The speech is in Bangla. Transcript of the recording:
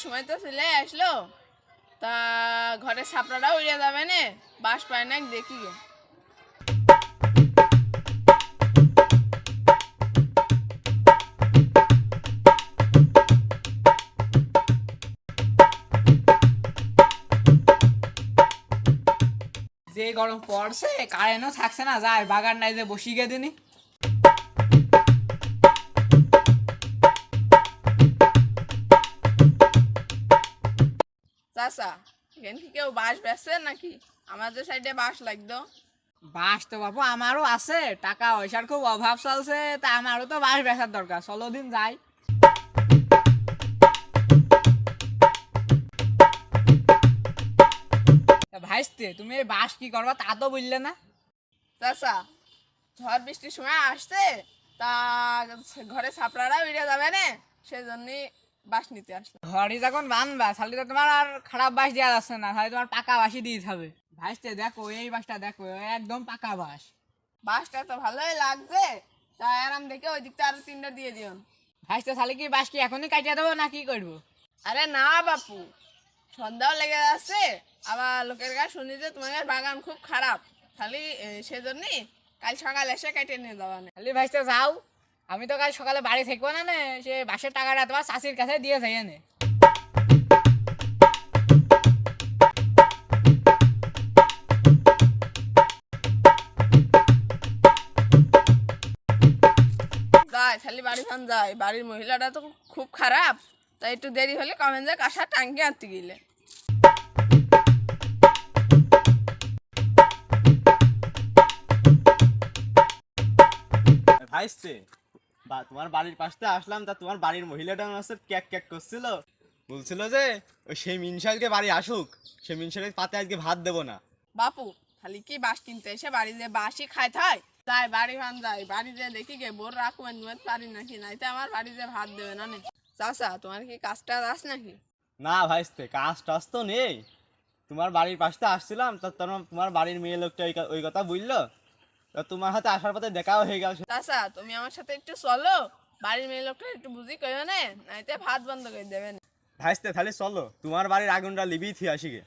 সময় তো চলে আসলো, তা ঘরের ছাপড়াটা উড়ে যাবে না, বাস পায় না দেখি গে। যে গরম পড়ছে কারেন্টও থাকছে না, যায় বাগান নাই যে বসি গে দিনি। চাচা, এখান কি কেউ বাস বেচছে নাকি? আমাদের সাইডে বাস লাগতো। বাস তো বাবু আমারও আছে, টাকা পয়সার খুব অভাব চলছে, তা আমারও তো বাস বেচার দরকার, চলো দিন যাই। তা ভাইস্তে তুমি এই বাস কি করবা তা তো বললে না। চাচা, ঝড় বৃষ্টির সময় আসছে, তা ঘরে ছাপড়াটা উড়ে যাবে না, সেজন্যই বাস নিতে আসলাম। ঘরে যখন বানবা তাহলে তো তোমার আর খারাপ বাস দেওয়া যাচ্ছে না, তাহলে তোমার পাকা বাসই দিতে হবে। ভাইস্তে দেখো এই বাসটা দেখো, একদম পাকা বাস। বাসটা তো ভালোই লাগছে, তাই আরাম দেখে ওই দিকটা আরো 3টা দিয়ে দিও। ভাইস্তে তাহলে কি বাস কি এখনই কাটিয়ে দেবো না কি করবো? আরে না বাপু, সন্ধ্যাও লেগে যাচ্ছে, আবার লোকের কাছে শুনি যে তোমাদের বাগান খুব খারাপ, খালি সেজন্যই কাল সকালে এসে কেটে নিয়ে যাওয়া নেই। তাহলে ভাইস্তে যাও, আমি তো কাল সকালে বাড়ি থাকবো না, নে সে বাসের টাকাটা তোমার চাষির কাছে দিয়ে যাই নে। যাই খালি বাড়ি ভান যায়, বাড়ির মহিলাটা তো খুব খারাপ, তাই একটু দেরি হলে কমেন যে কাঁসা টাঙ্কি আনতে গেলে। ভাইস্তে বা তোমার বাড়ির পাশে আসলাম, তা তোমার বাড়ির মহিলাটা আমার সাথে ক্যাক ক্যাক করছিল, বলছিল যে ওই সেই মিনসালকে বাড়ি আসুক, সেই মিনসালের পাতে আজকে ভাত দেবো না। বাপু, খালি কি বাস কিনতে এসে বাড়ি যে বাসই খায় থাই, যাই বাড়ি ভান যাই, বাড়ি যে দেখি গে বোর রাখবেন নুয়েত পারি নাকি, নাইতে আমার বাড়ি যে ভাত দেবে না নে। চাচা, তোমার কি কাজটা আস নাকি? না ভাইস্তে, কাজ টাজ তো নেই, তোমার বাড়ির পাশে আসছিলাম, তা তোমার বাড়ির মেয়ে লোকটা ওই কথা বললো, তা তোমার হাতে আসার পথে দেখাও হয়ে গেল। চাচা, তুমি আমার সাথে একটু চলো, বাড়ির মেয়ে লোকটা একটু বুঝি কইও না, নাইতে ভাত বন্ধ করে দেবে না। ভাইস্তে তাহলে চলো, তোমার বাড়ির আগুনটা লিবিয়ে থিয়ে আসি গে।